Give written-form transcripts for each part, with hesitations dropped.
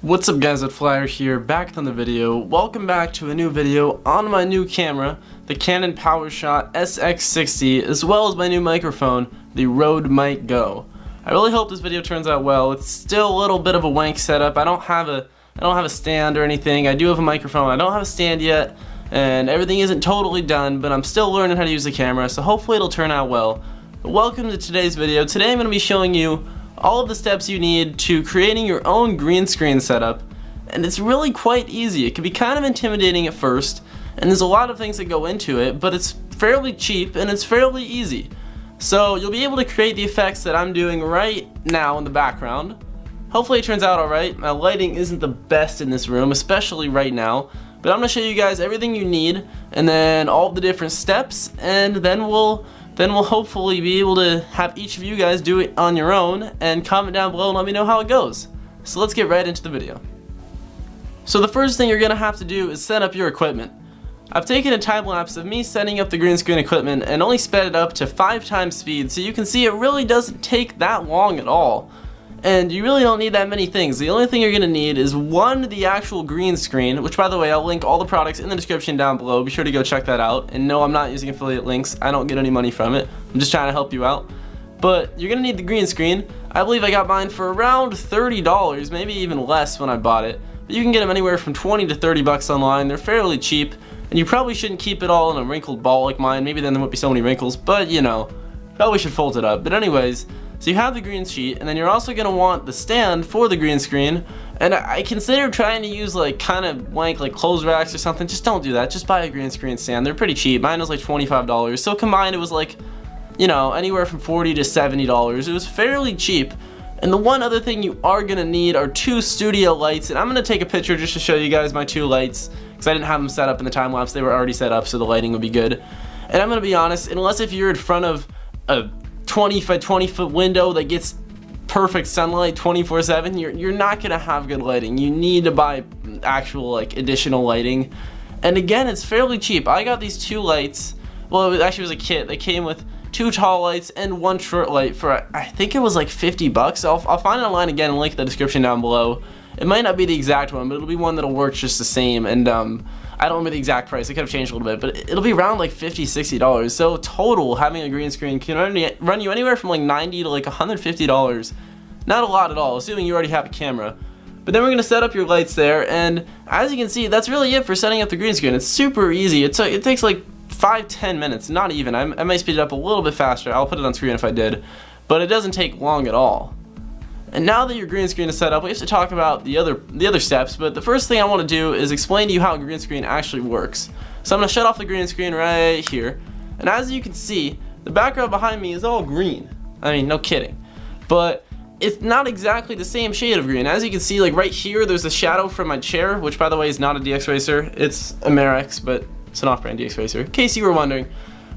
What's up guys, RedFlyer here, back on the video. Welcome back to a new video on my new camera, the Canon PowerShot SX60, as well as my new microphone, the Rode Mic Go. I really hope this video turns out well. It's still a little bit of a wank setup. I don't have a stand or anything. I do have a microphone. I don't have a stand yet, and everything isn't totally done, but I'm still learning how to use the camera, so hopefully it'll turn out well. But welcome to today's video. Today I'm going to be showing you all of the steps you need to creating your own green screen setup, and it's really quite easy. It can be kind of intimidating at first, and there's a lot of things that go into it, but it's fairly cheap and it's fairly easy. So you'll be able to create the effects that I'm doing right now in the background. Hopefully it turns out alright. My lighting isn't the best in this room, especially right now, but I'm going to show you guys everything you need and then all the different steps, and then we'll hopefully be able to have each of you guys do it on your own, and comment down below and let me know how it goes. So let's get right into the video. So the first thing you're going to have to do is set up your equipment. I've taken a time lapse of me setting up the green screen equipment and only sped it up to 5 times speed, so you can see it really doesn't take that long at all. And you really don't need that many things. The only thing you're going to need is the actual green screen, which by the way, I'll link all the products in the description down below. Be sure to go check that out. And no, I'm not using affiliate links. I don't get any money from it. I'm just trying to help you out. But you're going to need the green screen. I believe I got mine for around $30, maybe even less when I bought it. But you can get them anywhere from 20 to 30 bucks online. They're fairly cheap. And you probably shouldn't keep it all in a wrinkled ball like mine. Maybe then there won't be so many wrinkles. But you know, probably should fold it up. But anyways, so you have the green sheet, and then you're also going to want the stand for the green screen. And I considered trying to use like kind of blank like clothes racks or something. Just don't do that. Just buy a green screen stand. They're pretty cheap. Mine was like $25. So combined it was like, you know, anywhere from $40 to $70. It was fairly cheap. And the one other thing you are going to need are 2 studio lights. And I'm going to take a picture just to show you guys my 2 lights, because I didn't have them set up in the time lapse. They were already set up, so the lighting would be good. And I'm going to be honest, unless if you're in front of a 20 by 20 foot window that gets perfect sunlight 24/7, you're not gonna have good lighting. You need to buy actual like additional lighting, and again, it's fairly cheap. I got these 2 lights. Well, it actually was a kit. They came with 2 tall lights and 1 short light for, I think it was like 50 bucks. I'll find it online again and link in the description down below. It might not be the exact one, but it'll be one that'll work just the same. And I don't remember the exact price. It could have changed a little bit, but it'll be around like $50–$60. So total, having a green screen can run you anywhere from like $90 to like $150. Not a lot at all, assuming you already have a camera. But then we're going to set up your lights there, and as you can see, that's really it for setting up the green screen. It's super easy. It takes like 5–10 minutes, not even. I might speed it up a little bit faster. I'll put it on screen if I did, but it doesn't take long at all. And now that your green screen is set up, we have to talk about the other steps, but the first thing I want to do is explain to you how a green screen actually works. So I'm going to shut off the green screen right here, and as you can see, the background behind me is all green. I mean, no kidding. But it's not exactly the same shade of green. As you can see, like right here, there's a shadow from my chair, which by the way is not a DX Racer. It's a Merex, but it's an off-brand DX Racer, in case you were wondering.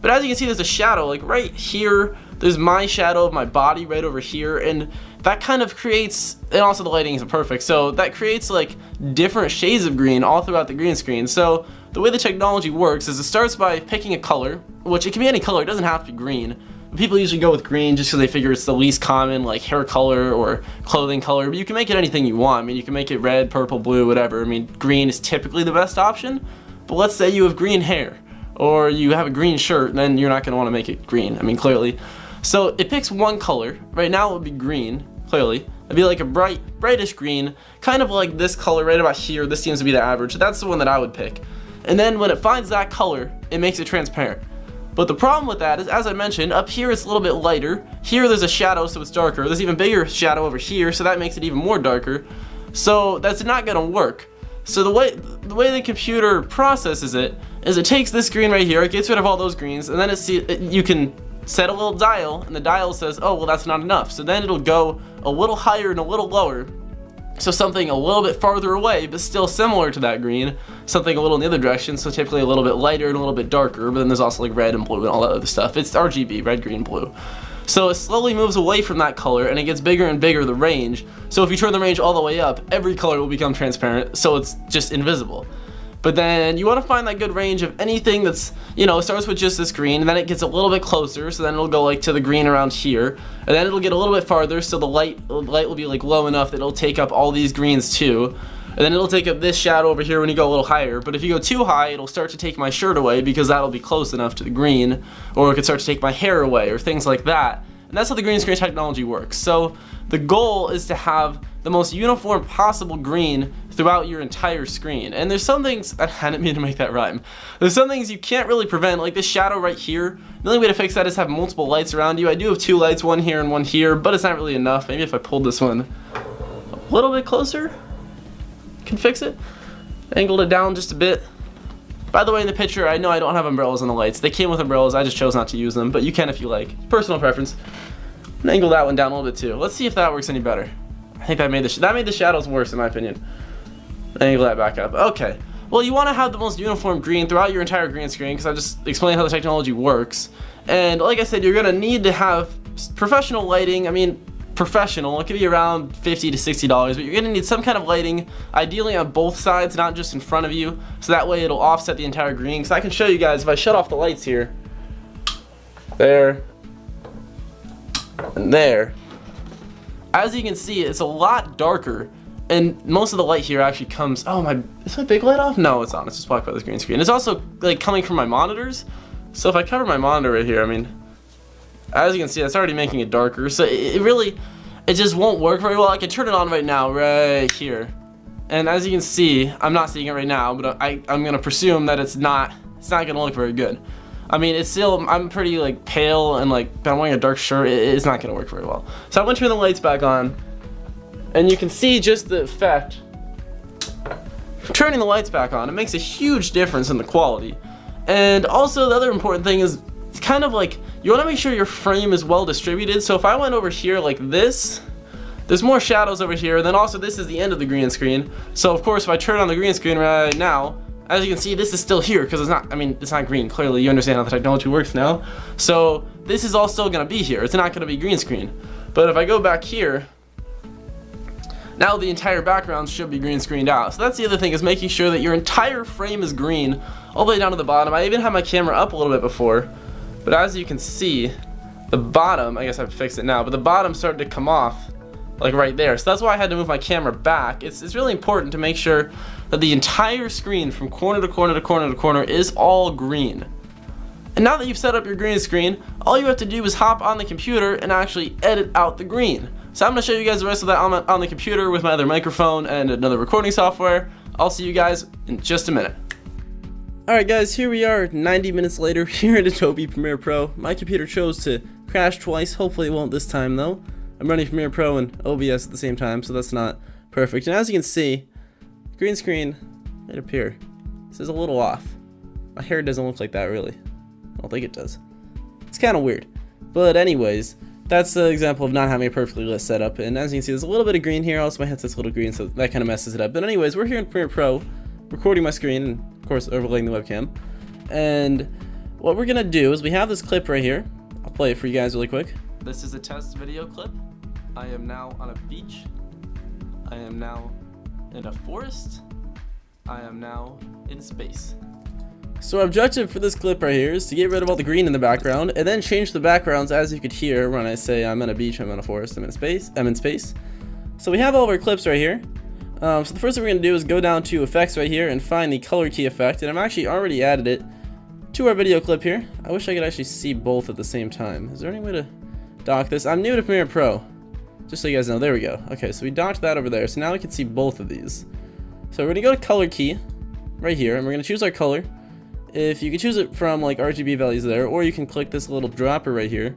But as you can see, there's a shadow, like right here, there's my shadow of my body right over here, and that kind of creates, and also the lighting isn't perfect, so that creates like different shades of green all throughout the green screen. So the way the technology works is it starts by picking a color, which it can be any color, it doesn't have to be green. People usually go with green just because they figure it's the least common, like hair color or clothing color, but you can make it anything you want. I mean, you can make it red, purple, blue, whatever. I mean, green is typically the best option, but let's say you have green hair, or you have a green shirt, then you're not going to want to make it green, I mean, clearly. So it picks one color. Right now it would be green, clearly. It'd be like a brightish green, kind of like this color right about here. This seems to be the average. That's the one that I would pick. And then when it finds that color, it makes it transparent. But the problem with that is, as I mentioned, up here it's a little bit lighter. Here there's a shadow, so it's darker. There's even bigger shadow over here, so that makes it even more darker. So that's not going to work. So the way the computer processes it is it takes this green right here, it gets rid of all those greens, and then you can set a little dial, and the dial says, oh, well, that's not enough. So then it'll go a little higher and a little lower. So something a little bit farther away, but still similar to that green. Something a little in the other direction, so typically a little bit lighter and a little bit darker, but then there's also like red and blue and all that other stuff. It's RGB, red, green, blue. So it slowly moves away from that color, and it gets bigger and bigger, the range. So if you turn the range all the way up, every color will become transparent, so it's just invisible. But then you want to find that good range of anything that's, you know, starts with just this green, and then it gets a little bit closer, so then it'll go like to the green around here, and then it'll get a little bit farther, so the light will be like low enough that it'll take up all these greens too. And then it'll take up this shadow over here when you go a little higher. But if you go too high, it'll start to take my shirt away because that'll be close enough to the green. Or it could start to take my hair away or things like that. And that's how the green screen technology works. So the goal is to have the most uniform possible green throughout your entire screen. And there's some things, I didn't mean to make that rhyme. There's some things you can't really prevent, like this shadow right here. The only way to fix that is have multiple lights around you. I do have 2 lights, one here and one here, but it's not really enough. Maybe if I pulled this one a little bit closer, can fix it. Angled it down just a bit. By the way, in the picture, I know I don't have umbrellas on the lights. They came with umbrellas, I just chose not to use them, but you can if you like. Personal preference. I'm gonna angle that one down a little bit too. Let's see if that works any better. I think that made the shadows worse in my opinion. Angle that back up. Okay. Well, you want to have the most uniform green throughout your entire green screen because I just explained how the technology works. And like I said, you're gonna need to have professional lighting. I mean, professional, it could be around $50 to $60, but you're gonna need some kind of lighting, ideally on both sides, not just in front of you, so that way it'll offset the entire green. Because I can show you guys, if I shut off the lights here, there, and there, as you can see, it's a lot darker, and most of the light here actually comes, is my big light off? No, it's on, it's just blocked by this green screen. It's also like coming from my monitors, so if I cover my monitor right here, I mean, as you can see, it's already making it darker, so it just won't work very well. I can turn it on right now, right here. And as you can see, I'm not seeing it right now, but I'm gonna presume that it's not gonna look very good. I mean, it's still, I'm pretty like pale and like, I'm wearing a dark shirt, it's not gonna work very well. So I'm gonna turn the lights back on, and you can see just the effect. Turning the lights back on, it makes a huge difference in the quality. And also the other important thing is, it's kind of like, you want to make sure your frame is well distributed. So if I went over here like this, there's more shadows over here, then also this is the end of the green screen. So of course if I turn on the green screen right now, as you can see, this is still here because it's not green. Clearly you understand how the technology works now. So this is all still going to be here. It's not going to be green screen. But if I go back here, now the entire background should be green screened out. So that's the other thing, is making sure that your entire frame is green all the way down to the bottom. I even had my camera up a little bit before, but as you can see, the bottom, I guess I've fixed it now, but the bottom started to come off like right there. So that's why I had to move my camera back. It's really important to make sure that the entire screen from corner to corner to corner to corner is all green. And now that you've set up your green screen, all you have to do is hop on the computer and actually edit out the green. So I'm going to show you guys the rest of that on the computer with my other microphone and another recording software. I'll see you guys in just a minute. Alright guys, here we are 90 minutes later here in Adobe Premiere Pro. My computer chose to crash twice, hopefully it won't this time though. I'm running Premiere Pro and OBS at the same time, so that's not perfect. And as you can see, green screen right up here. This is a little off. My hair doesn't look like that really. I don't think it does. It's kind of weird. But anyways, that's the example of not having a perfectly lit setup. And as you can see, there's a little bit of green here. Also, my headset's a little green, so that kind of messes it up. But anyways, we're here in Premiere Pro, recording my screen, and of course overlaying the webcam. And what we're gonna do is we have this clip right here. I'll play it for you guys really quick. This is a test video clip. I am now on a beach. I am now in a forest. I am now in space. So our objective for this clip right here is to get rid of all the green in the background and then change the backgrounds, as you could hear when I say I'm on a beach, I'm in a forest, I'm in space. So we have all of our clips right here. So the first thing we're going to do is go down to effects right here and find the color key effect, and I've actually already added it to our video clip here. I wish I could actually see both at the same time. Is there any way to dock this? I'm new to Premiere Pro, just so you guys know. There we go. Okay, so we docked that over there, so now we can see both of these. So we're going to go to color key right here, and we're going to choose our color. If you can choose it from like RGB values there, or you can click this little dropper right here.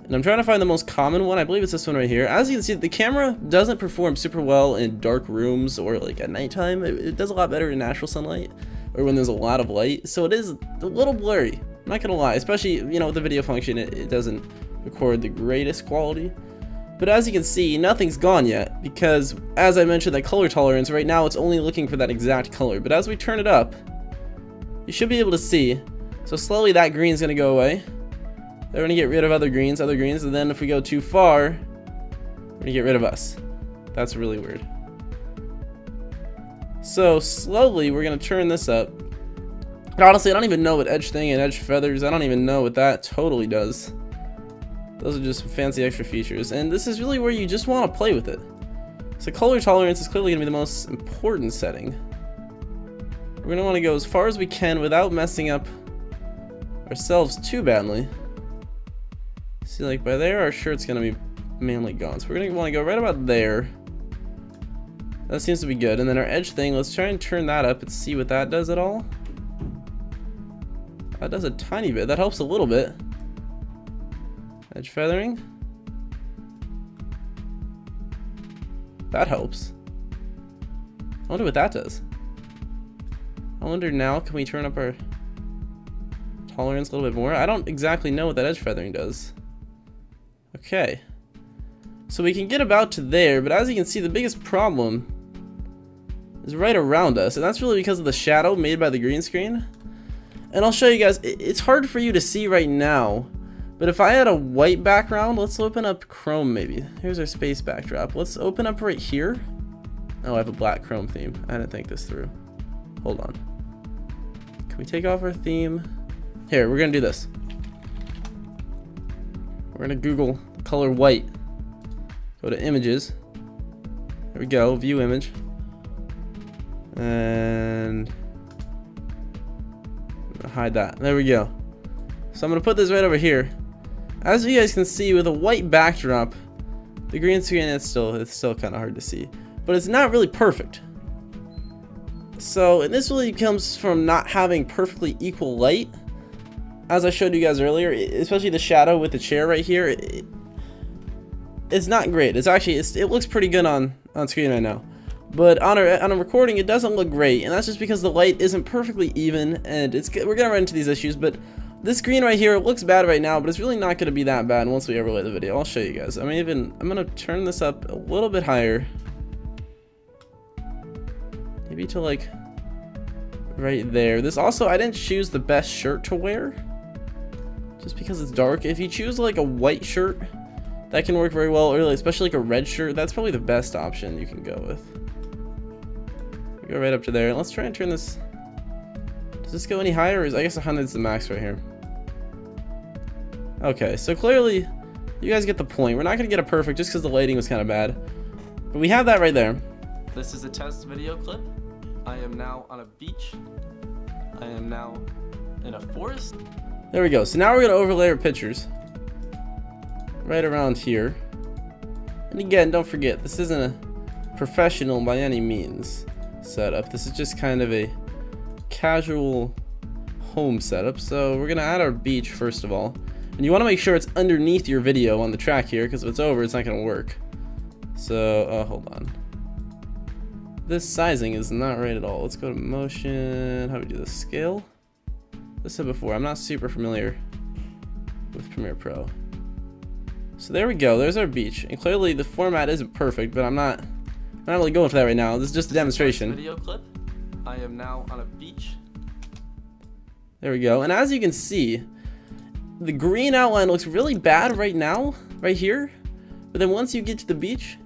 And I'm trying to find the most common one. I believe it's this one right here. As you can see, the camera doesn't perform super well in dark rooms or like at nighttime. It does a lot better in natural sunlight or when there's a lot of light. So it is a little blurry, I'm not gonna lie, especially, you know, with the video function, it doesn't record the greatest quality. But as you can see, nothing's gone yet, because as I mentioned, that color tolerance, right now it's only looking for that exact color. But as we turn it up, you should be able to see. So slowly that green's gonna go away. They're gonna get rid of other greens, and then if we go too far, we're gonna get rid of us. That's really weird. So slowly we're gonna turn this up. And honestly, I don't even know what edge thing and edge feathers, I don't even know what that totally does. Those are just fancy extra features, and this is really where you just want to play with it. So color tolerance is clearly going to be the most important setting. We're going to want to go as far as we can without messing up ourselves too badly. See, like by there our shirt's going to be mainly gone, so we're going to want to go right about there. That seems to be good. And then our edge thing, let's try and turn that up and see what that does at all. That does a tiny bit, that helps a little bit. Edge feathering. That helps. I wonder what that does. I wonder now, can we turn up our tolerance a little bit more? I don't exactly know what that edge feathering does. Okay. So we can get about to there, but as you can see, the biggest problem is right around us, and that's really because of the shadow made by the green screen. And I'll show you guys, it's hard for you to see right now, but if I had a white background, let's open up Chrome maybe. Here's our space backdrop. Let's open up right here. Oh, I have a black Chrome theme. I didn't think this through. Hold on. Can we take off our theme? Here, we're gonna do this. We're gonna Google the color white. Go to images. There we go, view image. And I'm gonna hide that. There we go. So I'm gonna put this right over here. As you guys can see, with a white backdrop, the green screen, it's still kind of hard to see, but it's not really perfect. So, and this really comes from not having perfectly equal light. As I showed you guys earlier, especially the shadow with the chair right here, it's not great. It's actually, it looks pretty good on screen right now, but on a recording, it doesn't look great, and that's just because the light isn't perfectly even, and we're gonna run into these issues, but this green right here, it looks bad right now, but it's really not going to be that bad once we overlay the video. I'll show you guys. I'm going to turn this up a little bit higher. Maybe to like right there. This also, I didn't choose the best shirt to wear just because it's dark. If you choose like a white shirt, that can work very well, or especially like a red shirt, that's probably the best option you can go with. We go right up to there. Let's try and turn this. Does this go any higher? Or I guess 100 is the max right here. Okay, so clearly, you guys get the point. We're not going to get it perfect just because the lighting was kind of bad. But we have that right there. This is a test video clip. I am now on a beach. I am now in a forest. There we go. So now we're going to overlay our pictures. Right around here. And again, don't forget, this isn't a professional by any means setup. This is just kind of a casual home setup. So we're going to add our beach first of all. And you want to make sure it's underneath your video on the track here, because if it's over, it's not going to work. So, hold on. This sizing is not right at all. Let's go to motion. How do we do this? Scale? As I said before, I'm not super familiar with Premiere Pro. So there we go. There's our beach. And clearly the format isn't perfect, but I'm not really going for that right now. This is just a demonstration. Video clip. I am now on a beach. There we go. And as you can see, the green outline looks really bad right now, right here, but then once you get to the beach,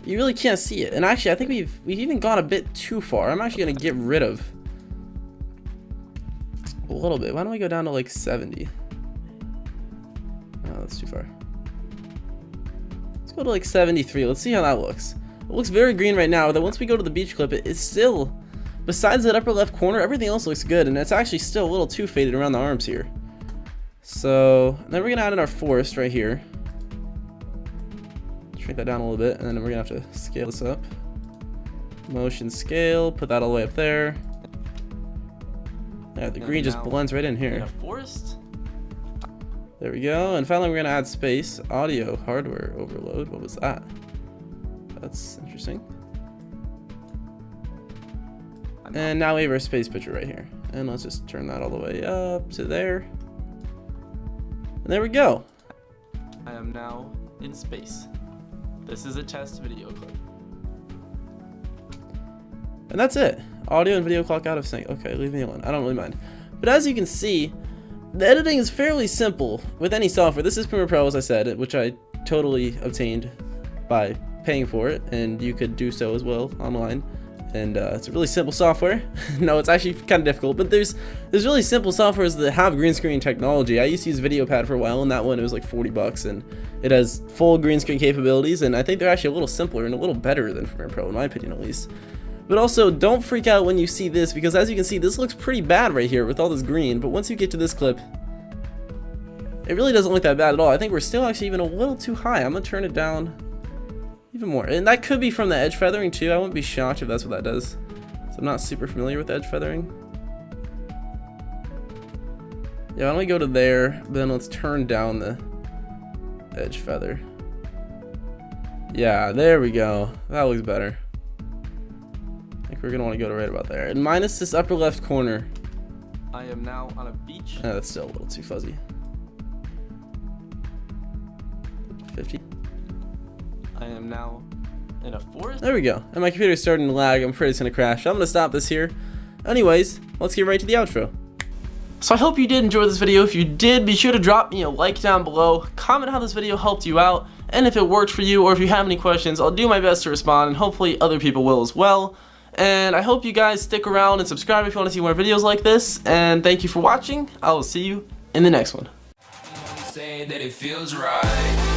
you really can't see it. And actually, I think we've even gone a bit too far. I'm actually gonna get rid of a little bit. Why don't we go down to like 70? Oh, that's too far. Let's go to like 73. Let's see how that looks. It looks very green right now, but then once we go to the beach clip, it's still, besides that upper left corner, everything else looks good, and it's actually still a little too faded around the arms here. So then we're gonna add in our forest right here. Shrink that down a little bit, and then we're gonna have to scale this up. Motion scale, put that all the way up there. Yeah, the green just blends right in here. Forest. There we go. And finally, we're gonna add space. Audio hardware overload. What was that? That's interesting. And now we have our space picture right here. And let's just turn that all the way up to there. And there we go. I am now in space. This is a test video clip. And that's it. Audio and video clock out of sync. Okay, leave me alone. I don't really mind. But as you can see, the editing is fairly simple with any software. This is Premiere Pro, as I said, which I totally obtained by paying for it, and you could do so as well online. And it's a really simple software. No, it's actually kind of difficult, but there's really simple softwares that have green screen technology. I used to use VideoPad for a while, and that one it was like $40, and it has full green screen capabilities, and I think they're actually a little simpler and a little better than Premiere Pro, in my opinion at least. But also, don't freak out when you see this, because as you can see, this looks pretty bad right here with all this green, but once you get to this clip, it really doesn't look that bad at all. I think we're still actually even a little too high. I'm gonna turn it down even more, and that could be from the edge feathering too. I wouldn't be shocked if that's what that does. So I'm not super familiar with edge feathering. Yeah, why don't we go to there, but then let's turn down the edge feather. Yeah, there we go. That looks better. I think we're gonna want to go to right about there. And minus this upper left corner. I am now on a beach. That's still a little too fuzzy. 50. I am now in a forest. There we go. And my computer's starting to lag. I'm afraid it's gonna crash. I'm gonna stop this here. Anyways, let's get right to the outro. So I hope you did enjoy this video. If you did, be sure to drop me a like down below. Comment how this video helped you out, and if it worked for you, or if you have any questions, I'll do my best to respond, and hopefully other people will as well. And I hope you guys stick around and subscribe if you want to see more videos like this. And thank you for watching. I will see you in the next one. Saying that it feels right.